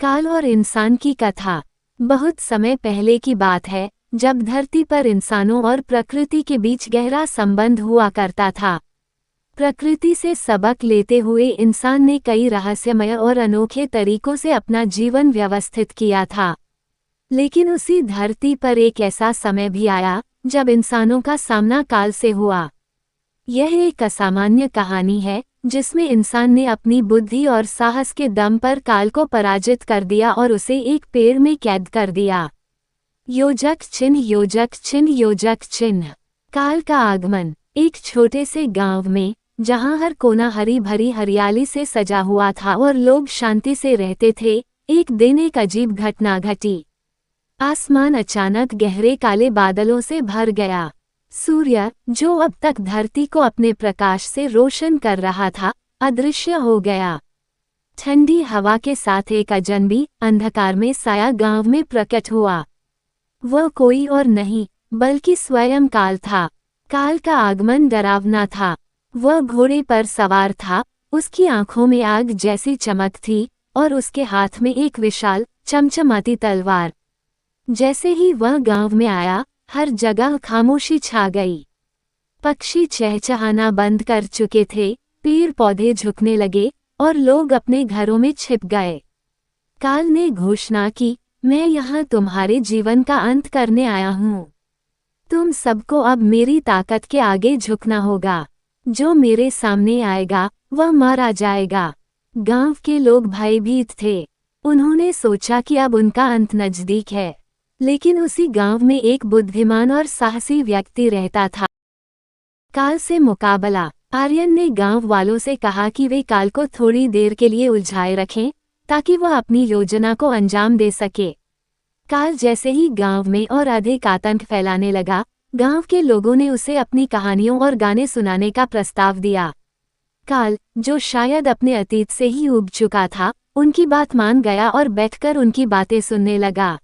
काल और इंसान की कथा। बहुत समय पहले की बात है, जब धरती पर इंसानों और प्रकृति के बीच गहरा संबंध हुआ करता था। प्रकृति से सबक लेते हुए इंसान ने कई रहस्यमय और अनोखे तरीकों से अपना जीवन व्यवस्थित किया था। लेकिन उसी धरती पर एक ऐसा समय भी आया जब इंसानों का सामना काल से हुआ। यह एक असामान्य कहानी है जिसमें इंसान ने अपनी बुद्धि और साहस के दम पर काल को पराजित कर दिया और उसे एक पेड़ में कैद कर दिया। योजक चिन्ह, योजक चिन्ह, योजक चिन्ह। काल का आगमन। एक छोटे से गांव में, जहां हर कोना हरी भरी हरियाली से सजा हुआ था और लोग शांति से रहते थे, एक दिन एक अजीब घटना घटी। आसमान अचानक गहरे काले बादलों से भर गया। सूर्य, जो अब तक धरती को अपने प्रकाश से रोशन कर रहा था, अदृश्य हो गया। ठंडी हवा के साथ एक अजनबी अंधकार में साया गांव में प्रकट हुआ। वह कोई और नहीं बल्कि स्वयं काल था। काल का आगमन डरावना था। वह घोड़े पर सवार था, उसकी आंखों में आग जैसी चमक थी और उसके हाथ में एक विशाल चमचमाती तलवार। जैसे ही वह गांव में आया, हर जगह खामोशी छा गई। पक्षी चहचहाना बंद कर चुके थे, पेड़ पौधे झुकने लगे और लोग अपने घरों में छिप गए। काल ने घोषणा की, मैं यहाँ तुम्हारे जीवन का अंत करने आया हूँ। तुम सबको अब मेरी ताकत के आगे झुकना होगा। जो मेरे सामने आएगा वह मारा जाएगा। गांव के लोग भयभीत थे। उन्होंने सोचा कि अब उनका अंत नजदीक है। लेकिन उसी गांव में एक बुद्धिमान और साहसी व्यक्ति रहता था। काल से मुकाबला। आर्यन ने गांव वालों से कहा कि वे काल को थोड़ी देर के लिए उलझाए रखें, ताकि वह अपनी योजना को अंजाम दे सके। काल जैसे ही गांव में और अधिक आतंक फैलाने लगा, गांव के लोगों ने उसे अपनी कहानियों और गाने सुनाने का प्रस्ताव दिया। काल, जो शायद अपने अतीत से ही उब चुका था, उनकी बात मान गया और बैठकर उनकी बातें सुनने लगा।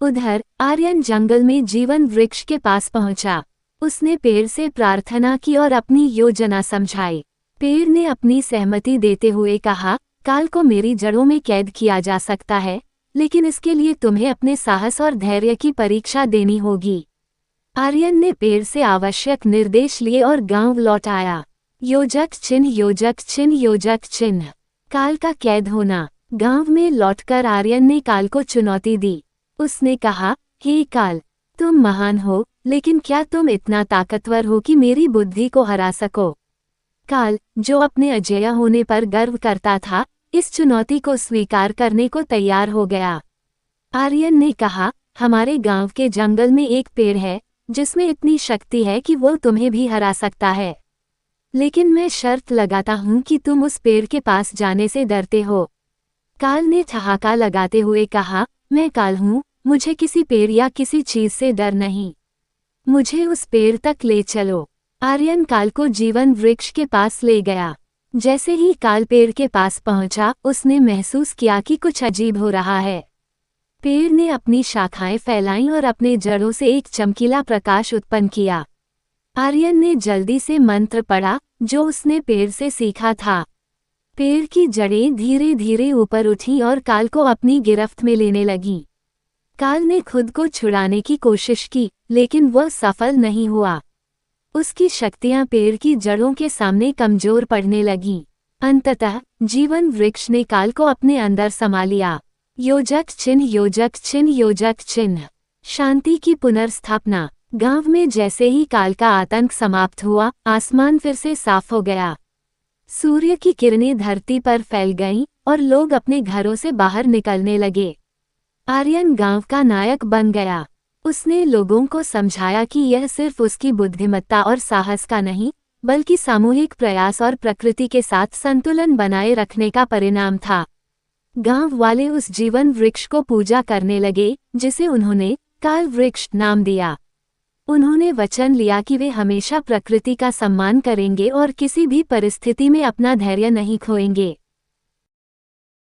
उधर आर्यन जंगल में जीवन वृक्ष के पास पहुंचा। उसने पेड़ से प्रार्थना की और अपनी योजना समझाई। पेड़ ने अपनी सहमति देते हुए कहा, काल को मेरी जड़ों में कैद किया जा सकता है, लेकिन इसके लिए तुम्हें अपने साहस और धैर्य की परीक्षा देनी होगी। आर्यन ने पेड़ से आवश्यक निर्देश लिए और गांव लौट आया। योजक चिन्ह, योजक चिन्ह, योजक चिन्ह। काल का कैद होना। गांव में लौटकर आर्यन ने काल को चुनौती दी। उसने कहा, हे काल, तुम महान हो, लेकिन क्या तुम इतना ताकतवर हो कि मेरी बुद्धि को हरा सको? काल, जो अपने अजेय होने पर गर्व करता था, इस चुनौती को स्वीकार करने को तैयार हो गया। आर्यन ने कहा, हमारे गांव के जंगल में एक पेड़ है जिसमें इतनी शक्ति है कि वो तुम्हें भी हरा सकता है। लेकिन मैं शर्त लगाता हूं कि तुम उस पेड़ के पास जाने से डरते हो। काल ने ठहाका लगाते हुए कहा, मैं काल हूँ, मुझे किसी पेड़ या किसी चीज से डर नहीं। मुझे उस पेड़ तक ले चलो। आर्यन काल को जीवन वृक्ष के पास ले गया। जैसे ही काल पेड़ के पास पहुंचा, उसने महसूस किया कि कुछ अजीब हो रहा है। पेड़ ने अपनी शाखाएं फैलाईं और अपने जड़ों से एक चमकीला प्रकाश उत्पन्न किया। आर्यन ने जल्दी से मंत्र पढ़ा, जो उसने पेड़ से सीखा था। पेड़ की जड़ें धीरे धीरे ऊपर उठीं और काल को अपनी गिरफ्त में लेने लगीं। काल ने खुद को छुड़ाने की कोशिश की, लेकिन वह सफल नहीं हुआ। उसकी शक्तियां पेड़ की जड़ों के सामने कमजोर पड़ने लगीं। अंततः जीवन वृक्ष ने काल को अपने अंदर समा लिया। योजक चिन्ह, योजक चिन्ह, योजक चिन्ह। शांति की पुनर्स्थापना। गांव में जैसे ही काल का आतंक समाप्त हुआ, आसमान फिर से साफ हो गया। सूर्य की किरणें धरती पर फैल गईं और लोग अपने घरों से बाहर निकलने लगे। आर्यन गांव का नायक बन गया। उसने लोगों को समझाया कि यह सिर्फ उसकी बुद्धिमत्ता और साहस का नहीं, बल्कि सामूहिक प्रयास और प्रकृति के साथ संतुलन बनाए रखने का परिणाम था। गांव वाले उस जीवन वृक्ष को पूजा करने लगे, जिसे उन्होंने काल वृक्ष नाम दिया। उन्होंने वचन लिया कि वे हमेशा प्रकृति का सम्मान करेंगे और किसी भी परिस्थिति में अपना धैर्य नहीं खोएंगे।